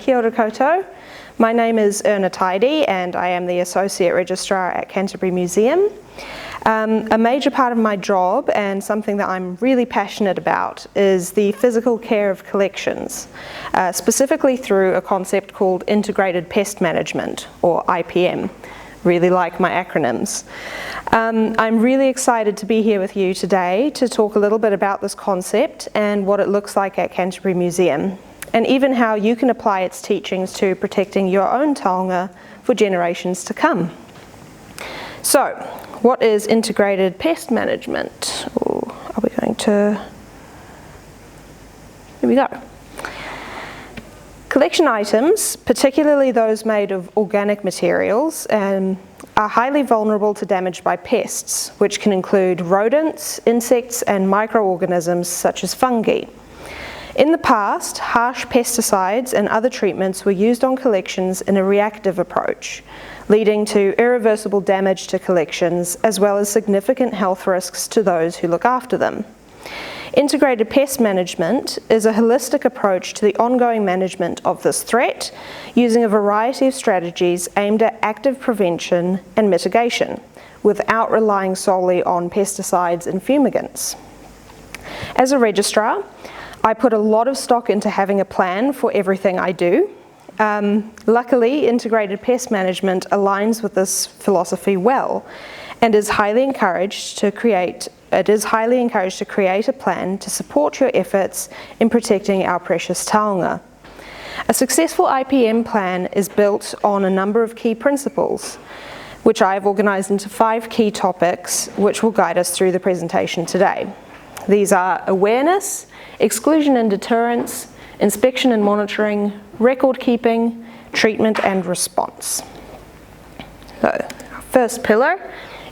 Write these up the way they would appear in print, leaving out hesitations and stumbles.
Kia ora koutou. My name is Erna Tidy and I am the Associate Registrar at Canterbury Museum. A major part of my job and something that I'm really passionate about is the physical care of collections, specifically through a concept called Integrated Pest Management, or IPM. Really like my acronyms. I'm really excited to be here with you today to talk a little bit about this concept and what it looks like at Canterbury Museum, and even how you can apply its teachings to protecting your own taonga for generations to come. So, what is integrated pest management? Are we going to... Here we go. Collection items, particularly those made of organic materials, are highly vulnerable to damage by pests, which can include rodents, insects, and microorganisms such as fungi. In the past, harsh pesticides and other treatments were used on collections in a reactive approach, leading to irreversible damage to collections as well as significant health risks to those who look after them. Integrated pest management is a holistic approach to the ongoing management of this threat, using a variety of strategies aimed at active prevention and mitigation, without relying solely on pesticides and fumigants. As a registrar, I put a lot of stock into having a plan for everything I do. Luckily, integrated pest management aligns with this philosophy well, and is highly encouraged to create a plan to support your efforts in protecting our precious taonga. A successful IPM plan is built on a number of key principles, which I have organised into 5 key topics, which will guide us through the presentation today. These are awareness, exclusion and deterrence, inspection and monitoring, record keeping, treatment and response. So, our first pillar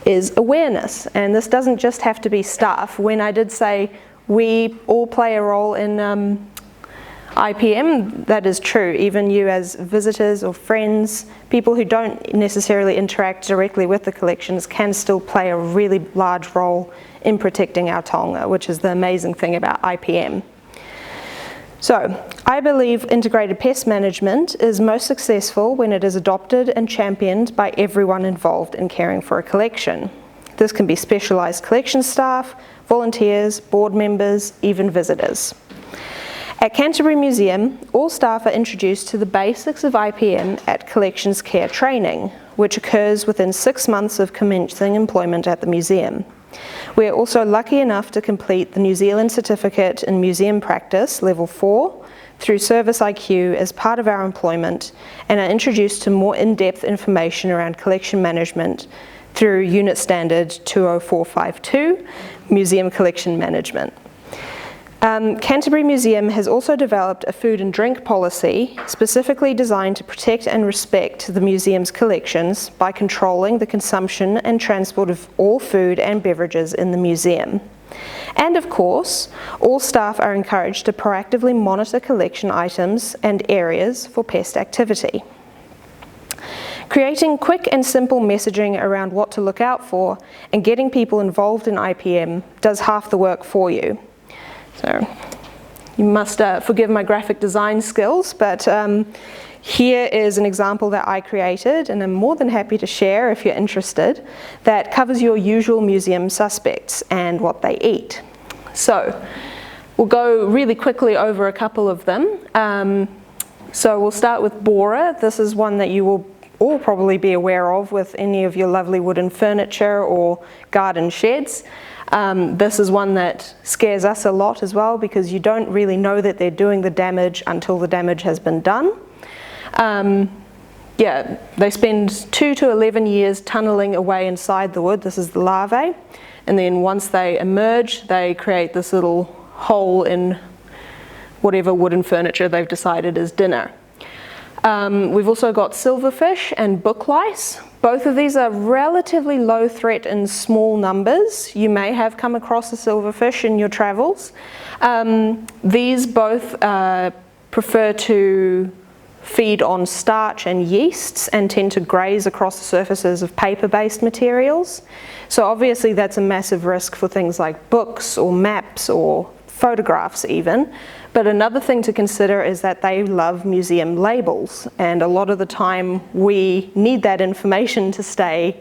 is awareness, and this doesn't just have to be staff. When I did say we all play a role in IPM, that is true. Even you as visitors or friends, people who don't necessarily interact directly with the collections, can still play a really large role in protecting our taonga, which is the amazing thing about IPM. So, I believe integrated pest management is most successful when it is adopted and championed by everyone involved in caring for a collection. This can be specialised collection staff, volunteers, board members, even visitors. At Canterbury Museum, all staff are introduced to the basics of IPM at collections care training, which occurs within 6 months of commencing employment at the museum. We are also lucky enough to complete the New Zealand Certificate in Museum Practice, Level 4, through Service IQ as part of our employment, and are introduced to more in-depth information around collection management through Unit Standard 20452, Museum Collection Management. Canterbury Museum has also developed a food and drink policy specifically designed to protect and respect the museum's collections by controlling the consumption and transport of all food and beverages in the museum. And of course, all staff are encouraged to proactively monitor collection items and areas for pest activity. Creating quick and simple messaging around what to look out for and getting people involved in IPM does half the work for you. So, you must forgive my graphic design skills, but here is an example that I created, and I'm more than happy to share if you're interested, that covers your usual museum suspects and what they eat. So, we'll go really quickly over a couple of them. So we'll start with borer. This is one that you will all probably be aware of with any of your lovely wooden furniture or garden sheds. This is one that scares us a lot as well, because you don't really know that they're doing the damage until the damage has been done. They spend 2 to 11 years tunneling away inside the wood. This is the larvae, and then once they emerge, they create this little hole in whatever wooden furniture they've decided is dinner. We've also got silverfish and booklice. Both of these are relatively low threat in small numbers. You may have come across a silverfish in your travels. These both prefer to feed on starch and yeasts and tend to graze across the surfaces of paper-based materials. So obviously that's a massive risk for things like books or maps or photographs even, But another thing to consider is that they love museum labels, and a lot of the time we need that information to stay,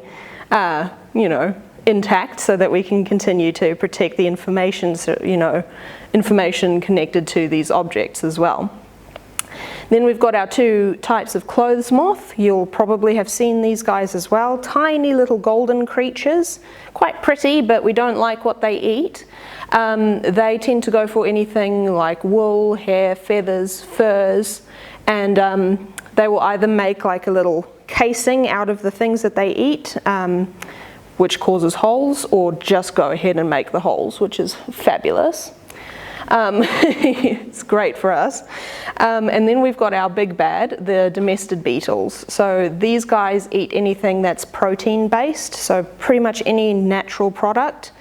intact, so that we can continue to protect the information, information connected to these objects as well. Then we've got our two types of clothes moth. You'll probably have seen these guys as well. Tiny little golden creatures, quite pretty, but we don't like what they eat. They tend to go for anything like wool, hair, feathers, furs, and they will either make like a little casing out of the things that they eat, which causes holes, or just go ahead and make the holes, which is fabulous. It's great for us. And then we've got our big bad, the domestic beetles. So these guys eat anything that's protein based, so pretty much any natural product,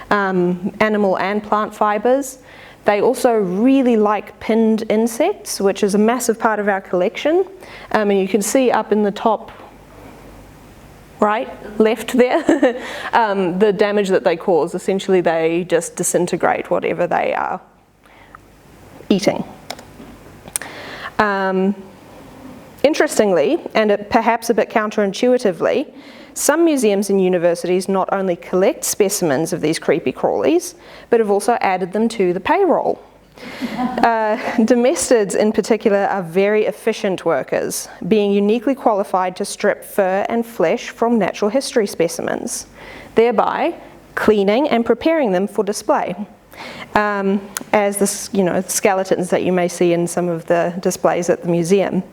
animal and plant fibers. They also really like pinned insects, which is a massive part of our collection. And you can see up in the top left there, the damage that they cause. Essentially they just disintegrate whatever they are eating. Interestingly, and perhaps a bit counterintuitively, some museums and universities not only collect specimens of these creepy crawlies, but have also added them to the payroll. Domestids in particular are very efficient workers, being uniquely qualified to strip fur and flesh from natural history specimens, thereby cleaning and preparing them for display, as the skeletons that you may see in some of the displays at the museum.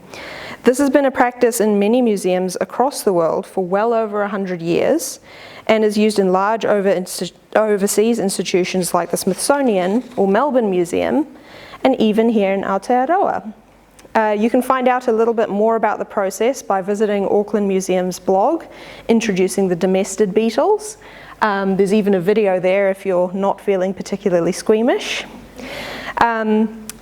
This has been a practice in many museums across the world for well over 100 years, and is used in large overseas institutions like the Smithsonian or Melbourne Museum, and even here in Aotearoa. You can find out a little bit more about the process by visiting Auckland Museum's blog, introducing the domestic beetles. There's even a video there if you're not feeling particularly squeamish.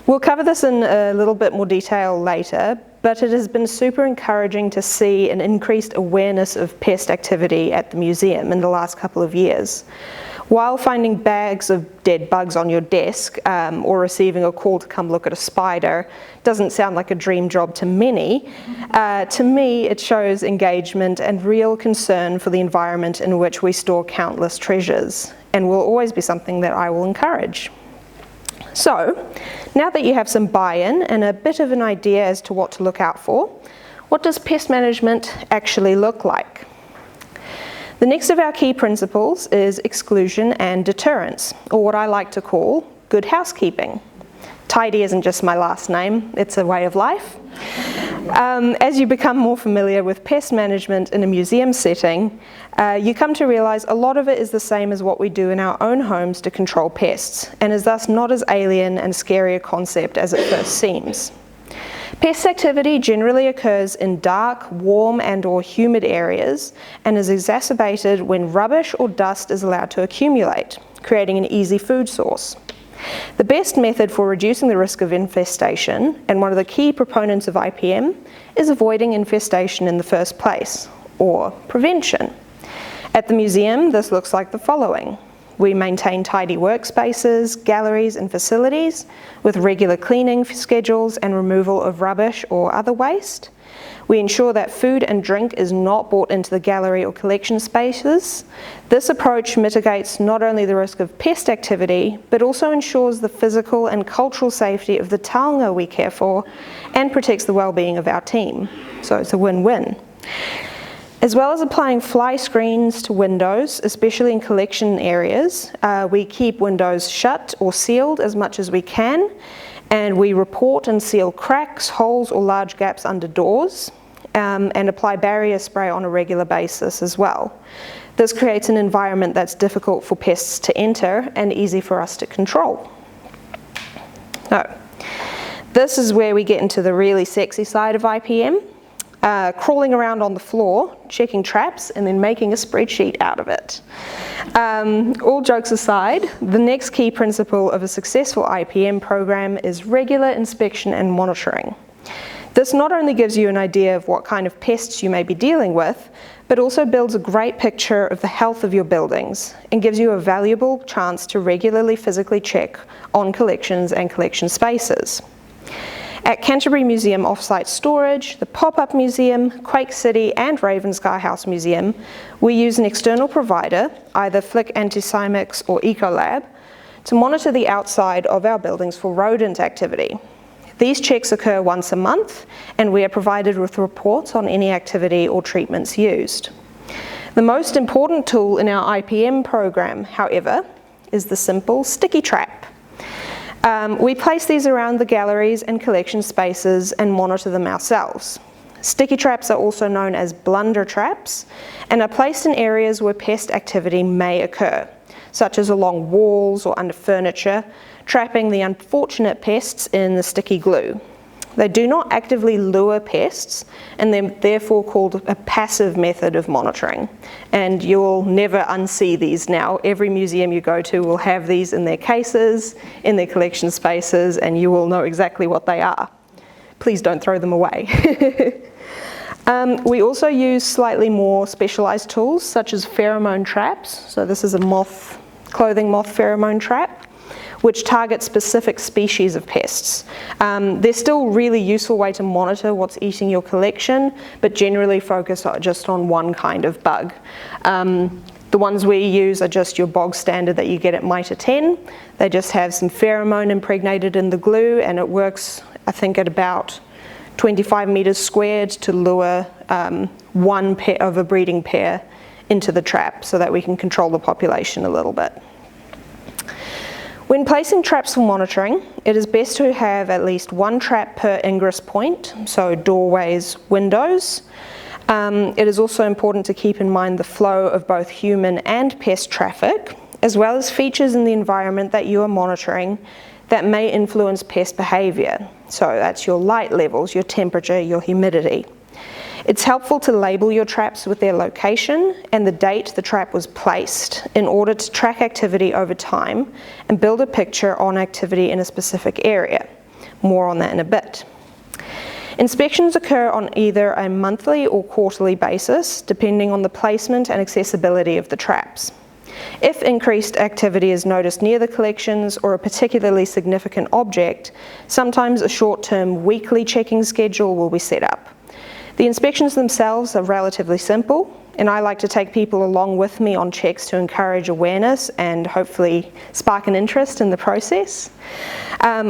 We'll cover this in a little bit more detail later, but it has been super encouraging to see an increased awareness of pest activity at the museum in the last couple of years. While finding bags of dead bugs on your desk or receiving a call to come look at a spider doesn't sound like a dream job to many, to me it shows engagement and real concern for the environment in which we store countless treasures, and will always be something that I will encourage. So, now that you have some buy-in and a bit of an idea as to what to look out for, what does pest management actually look like? The next of our key principles is exclusion and deterrence, or what I like to call good housekeeping. Tidy isn't just my last name, it's a way of life. As you become more familiar with pest management in a museum setting, you come to realise a lot of it is the same as what we do in our own homes to control pests, and is thus not as alien and scary a concept as it first seems. Pest activity generally occurs in dark, warm and/or humid areas, and is exacerbated when rubbish or dust is allowed to accumulate, creating an easy food source. The best method for reducing the risk of infestation, and one of the key proponents of IPM, is avoiding infestation in the first place, or prevention. At the museum, this looks like the following. We maintain tidy workspaces, galleries and facilities with regular cleaning schedules and removal of rubbish or other waste. We ensure that food and drink is not brought into the gallery or collection spaces. This approach mitigates not only the risk of pest activity, but also ensures the physical and cultural safety of the taonga we care for, and protects the well-being of our team. So it's a win-win. As well as applying fly screens to windows, especially in collection areas, we keep windows shut or sealed as much as we can, and we report and seal cracks, holes or large gaps under doors, and apply barrier spray on a regular basis as well. This creates an environment that's difficult for pests to enter and easy for us to control. Now, this is where we get into the really sexy side of IPM. Crawling around on the floor, checking traps, and then making a spreadsheet out of it. All jokes aside, the next key principle of a successful IPM program is regular inspection and monitoring. This not only gives you an idea of what kind of pests you may be dealing with, but also builds a great picture of the health of your buildings and gives you a valuable chance to regularly physically check on collections and collection spaces. At Canterbury Museum Offsite Storage, the Pop-Up Museum, Quake City and Ravenscar House Museum, we use an external provider, either Flick Antisimix or Ecolab, to monitor the outside of our buildings for rodent activity. These checks occur once a month, and we are provided with reports on any activity or treatments used. The most important tool in our IPM program, however, is the simple sticky trap. We place these around the galleries and collection spaces and monitor them ourselves. Sticky traps are also known as blunder traps and are placed in areas where pest activity may occur, such as along walls or under furniture, trapping the unfortunate pests in the sticky glue. They do not actively lure pests, and they're therefore called a passive method of monitoring. And you'll never unsee these now. Every museum you go to will have these in their cases, in their collection spaces, and you will know exactly what they are. Please don't throw them away. We also use slightly more specialized tools, such as pheromone traps. So this is a clothing moth pheromone trap, which target specific species of pests. They're still a really useful way to monitor what's eating your collection, but generally focus just on one kind of bug. The ones we use are just your bog standard that you get at Mitre 10. They just have some pheromone impregnated in the glue, and it works, I think, at about 25 meters squared to lure one pair of a breeding pair into the trap so that we can control the population a little bit. When placing traps for monitoring, it is best to have at least one trap per ingress point, so doorways, windows. It is also important to keep in mind the flow of both human and pest traffic, as well as features in the environment that you are monitoring that may influence pest behaviour. So that's your light levels, your temperature, your humidity. It's helpful to label your traps with their location and the date the trap was placed in order to track activity over time and build a picture on activity in a specific area. More on that in a bit. Inspections occur on either a monthly or quarterly basis, depending on the placement and accessibility of the traps. If increased activity is noticed near the collections or a particularly significant object, sometimes a short-term weekly checking schedule will be set up. The inspections themselves are relatively simple, and I like to take people along with me on checks to encourage awareness and hopefully spark an interest in the process.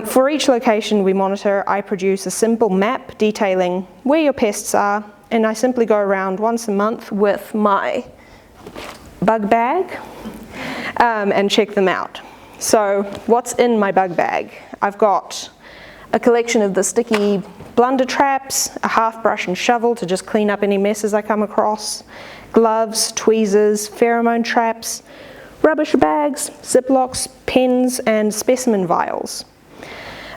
For each location we monitor, I produce a simple map detailing where your pests are, and I simply go around once a month with my bug bag and check them out. So what's in my bug bag? I've got a collection of the sticky blunder traps, a half brush and shovel to just clean up any messes I come across, gloves, tweezers, pheromone traps, rubbish bags, Ziplocs, pens and specimen vials.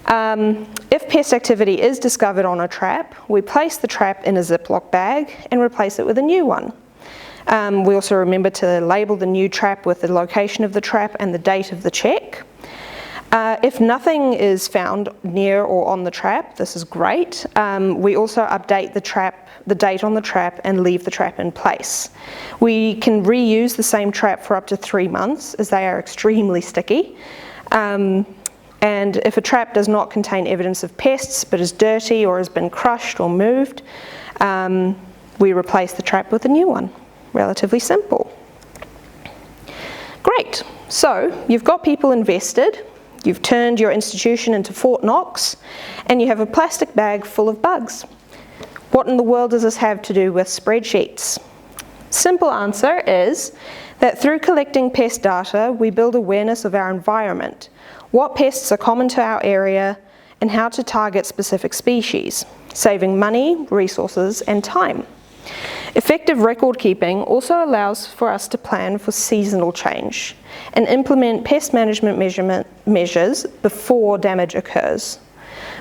If pest activity is discovered on a trap, we place the trap in a Ziploc bag and replace it with a new one. We also remember to label the new trap with the location of the trap and the date of the check. If nothing is found near or on the trap, this is great. We also update the date on the trap and leave the trap in place. We can reuse the same trap for up to 3 months as they are extremely sticky. And if a trap does not contain evidence of pests but is dirty or has been crushed or moved, we replace the trap with a new one. Relatively simple. Great, so you've got people invested. You've turned your institution into Fort Knox, and you have a plastic bag full of bugs. What in the world does this have to do with spreadsheets? Simple answer is that through collecting pest data, we build awareness of our environment, what pests are common to our area, and how to target specific species, saving money, resources, and time. Effective record keeping also allows for us to plan for seasonal change and implement pest management measures before damage occurs,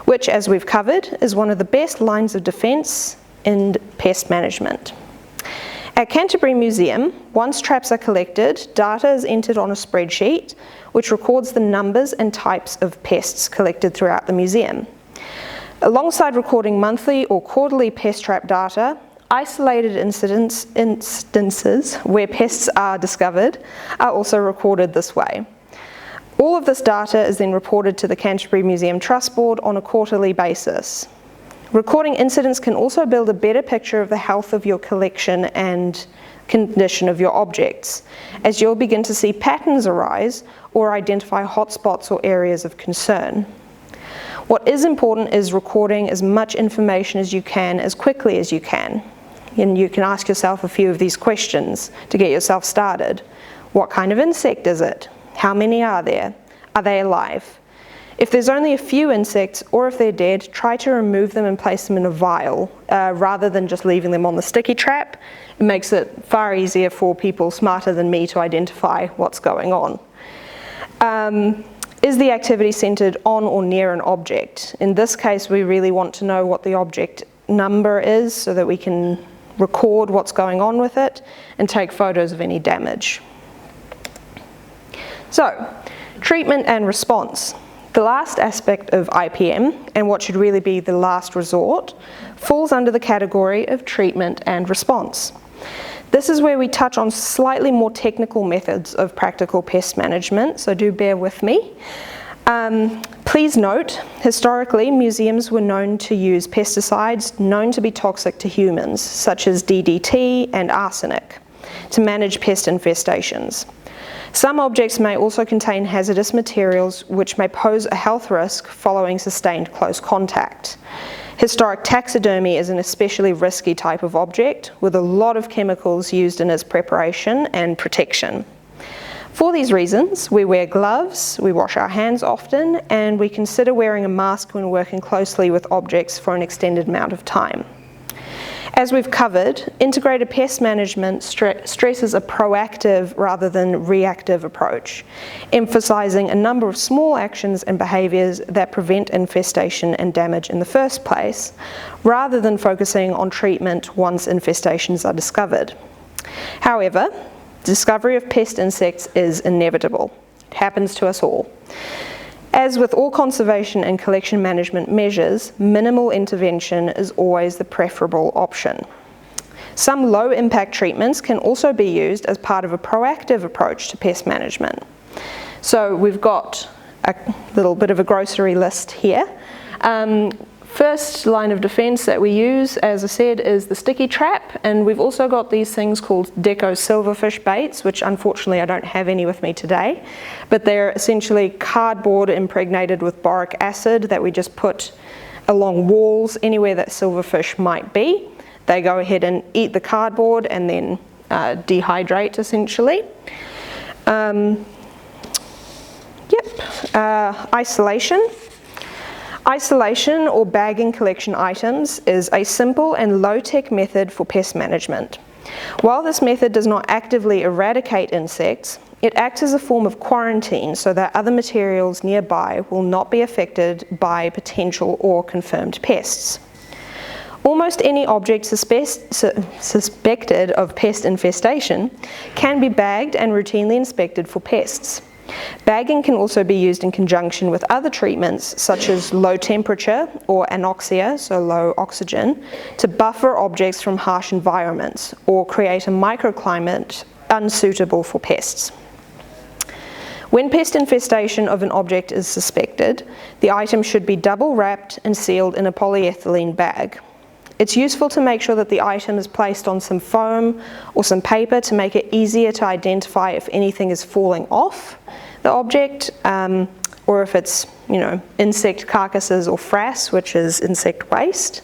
which, as we've covered, is one of the best lines of defence in pest management. At Canterbury Museum, once traps are collected, data is entered on a spreadsheet which records the numbers and types of pests collected throughout the museum. Alongside recording monthly or quarterly pest trap data, isolated instances where pests are discovered are also recorded this way. All of this data is then reported to the Canterbury Museum Trust Board on a quarterly basis. Recording incidents can also build a better picture of the health of your collection and condition of your objects, as you'll begin to see patterns arise or identify hotspots or areas of concern. What is important is recording as much information as you can as quickly as you can. And you can ask yourself a few of these questions to get yourself started. What kind of insect is it? How many are there? Are they alive? If there's only a few insects, or if they're dead, try to remove them and place them in a vial, rather than just leaving them on the sticky trap. It makes it far easier for people smarter than me to identify what's going on. Is the activity centered on or near an object? In this case, we really want to know what the object number is so that we can record what's going on with it and take photos of any damage. So, treatment and response. The last aspect of IPM, and what should really be the last resort, falls under the category of treatment and response. This is where we touch on slightly more technical methods of practical pest management, so do bear with me. Please note, historically, museums were known to use pesticides known to be toxic to humans, such as DDT and arsenic, to manage pest infestations. Some objects may also contain hazardous materials which may pose a health risk following sustained close contact. Historic taxidermy is an especially risky type of object with a lot of chemicals used in its preparation and protection. For these reasons, we wear gloves, we wash our hands often, and we consider wearing a mask when working closely with objects for an extended amount of time. As we've covered, integrated pest management stresses a proactive rather than reactive approach, emphasising a number of small actions and behaviours that prevent infestation and damage in the first place, rather than focusing on treatment once infestations are discovered. However, discovery of pest insects is inevitable. It happens to us all. As with all conservation and collection management measures, minimal intervention is always the preferable option. Some low-impact treatments can also be used as part of a proactive approach to pest management. So we've got a little bit of a grocery list here. First line of defense that we use, as I said, is the sticky trap, and we've also got these things called deco silverfish baits, which unfortunately I don't have any with me today, but they're essentially cardboard impregnated with boric acid that we just put along walls anywhere that silverfish might be. They go ahead and eat the cardboard and then dehydrate essentially. Isolation. Isolation or bagging collection items is a simple and low-tech method for pest management. While this method does not actively eradicate insects, it acts as a form of quarantine so that other materials nearby will not be affected by potential or confirmed pests. Almost any object suspected of pest infestation can be bagged and routinely inspected for pests. Bagging can also be used in conjunction with other treatments such as low temperature or anoxia, so low oxygen, to buffer objects from harsh environments or create a microclimate unsuitable for pests. When pest infestation of an object is suspected, the item should be double wrapped and sealed in a polyethylene bag. It's useful to make sure that the item is placed on some foam or some paper to make it easier to identify if anything is falling off the object, or if it's, insect carcasses or frass, which is insect waste.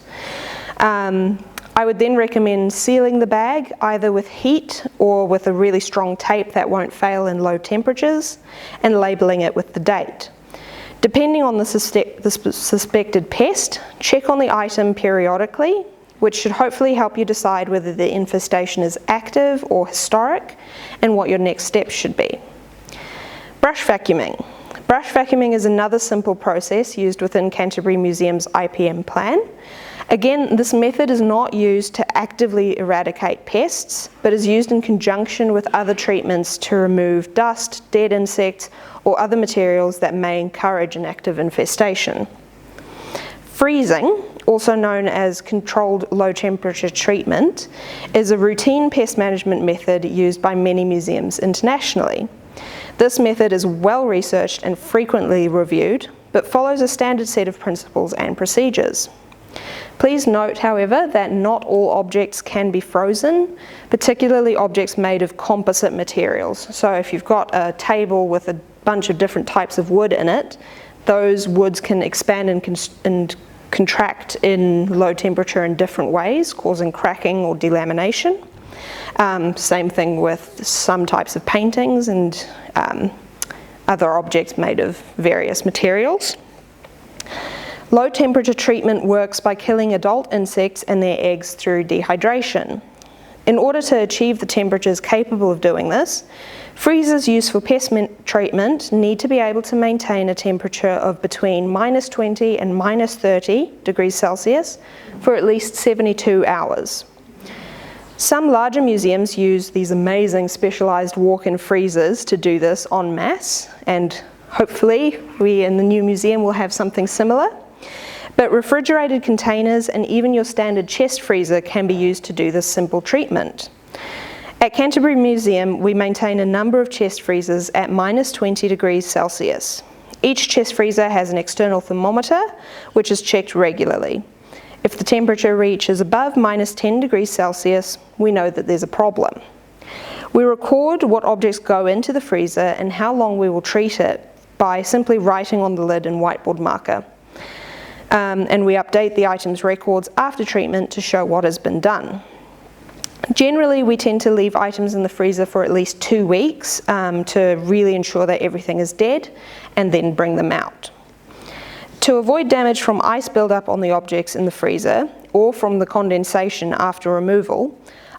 I would then recommend sealing the bag either with heat or with a really strong tape that won't fail in low temperatures, and labeling it with the date. Depending on the suspected pest, check on the item periodically, which should hopefully help you decide whether the infestation is active or historic and what your next steps should be. Brush vacuuming. Brush vacuuming is another simple process used within Canterbury Museum's IPM plan. Again, this method is not used to actively eradicate pests, but is used in conjunction with other treatments to remove dust, dead insects, or other materials that may encourage an active infestation. Freezing, also known as controlled low temperature treatment, is a routine pest management method used by many museums internationally. This method is well researched and frequently reviewed, but follows a standard set of principles and procedures. Please note, however, that not all objects can be frozen, particularly objects made of composite materials. So if you've got a table with a bunch of different types of wood in it, those woods can expand and contract in low temperature in different ways, causing cracking or delamination. Same thing with some types of paintings and other objects made of various materials. Low temperature treatment works by killing adult insects and their eggs through dehydration. In order to achieve the temperatures capable of doing this, freezers used for pest treatment need to be able to maintain a temperature of between -20 and -30 degrees Celsius for at least 72 hours. Some larger museums use these amazing specialized walk-in freezers to do this en masse, and hopefully we in the new museum will have something similar. But refrigerated containers and even your standard chest freezer can be used to do this simple treatment. At Canterbury Museum, we maintain a number of chest freezers at -20 degrees Celsius. Each chest freezer has an external thermometer, which is checked regularly. If the temperature reaches above -10 degrees Celsius, we know that there's a problem. We record what objects go into the freezer and how long we will treat it by simply writing on the lid in whiteboard marker. And we update the item's records after treatment to show what has been done. Generally, we tend to leave items in the freezer for at least 2 weeks to really ensure that everything is dead, and then bring them out. To avoid damage from ice buildup on the objects in the freezer, or from the condensation after removal,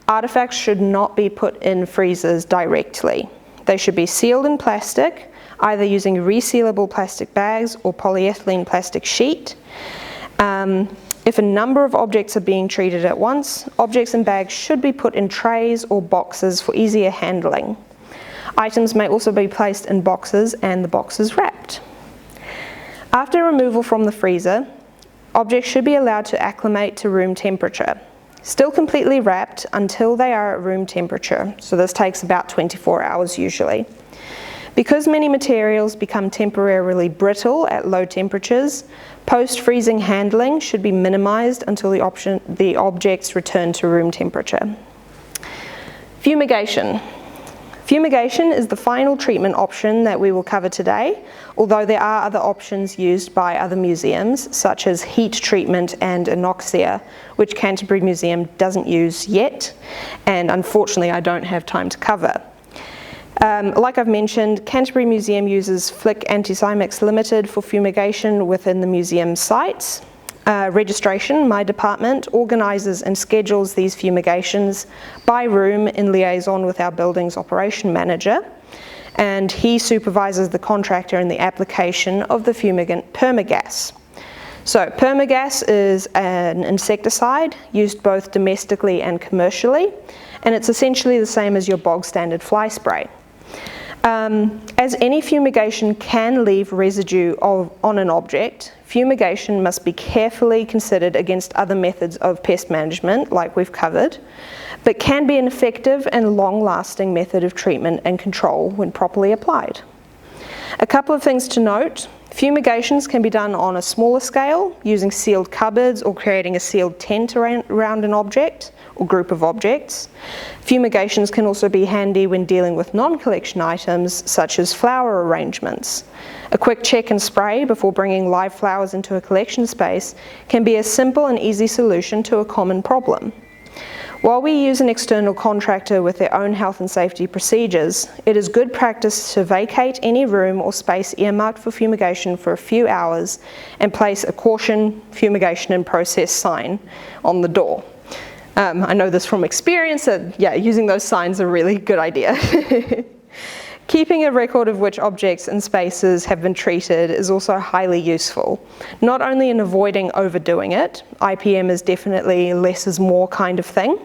artifacts should not be put in freezers directly. They should be sealed in plastic, either using resealable plastic bags or polyethylene plastic sheet. If a number of objects are being treated at once, objects and bags should be put in trays or boxes for easier handling. Items may also be placed in boxes and the boxes wrapped. After removal from the freezer, objects should be allowed to acclimate to room temperature, still completely wrapped until they are at room temperature, so this takes about 24 hours usually. Because many materials become temporarily brittle at low temperatures, post-freezing handling should be minimized until the objects return to room temperature. Fumigation. Fumigation is the final treatment option that we will cover today, although there are other options used by other museums, such as heat treatment and anoxia, which Canterbury Museum doesn't use yet, and unfortunately I don't have time to cover. Like I've mentioned, Canterbury Museum uses Flick Antisimix Limited for fumigation within the museum sites. Registration, my department, organises and schedules these fumigations by room in liaison with our buildings operation manager, and he supervises the contractor in the application of the fumigant Permagas. So Permagas is an insecticide used both domestically and commercially, and it's essentially the same as your bog standard fly spray. As any fumigation can leave residue on an object, fumigation must be carefully considered against other methods of pest management, like we've covered, but can be an effective and long-lasting method of treatment and control when properly applied. A couple of things to note: fumigations can be done on a smaller scale, using sealed cupboards or creating a sealed tent around an object or group of objects. Fumigations can also be handy when dealing with non-collection items, such as flower arrangements. A quick check and spray before bringing live flowers into a collection space can be a simple and easy solution to a common problem. While we use an external contractor with their own health and safety procedures, it is good practice to vacate any room or space earmarked for fumigation for a few hours and place a caution, fumigation in process sign on the door. I know this from experience that, using those signs are a really good idea. Keeping a record of which objects and spaces have been treated is also highly useful, not only in avoiding overdoing it, IPM is definitely less is more kind of thing,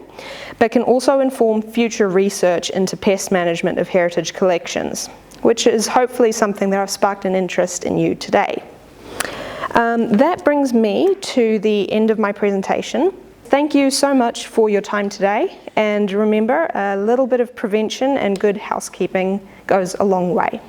but can also inform future research into pest management of heritage collections, which is hopefully something that I've sparked an interest in you today. That brings me to the end of my presentation. Thank you so much for your time today, and remember, a little bit of prevention and good housekeeping goes a long way.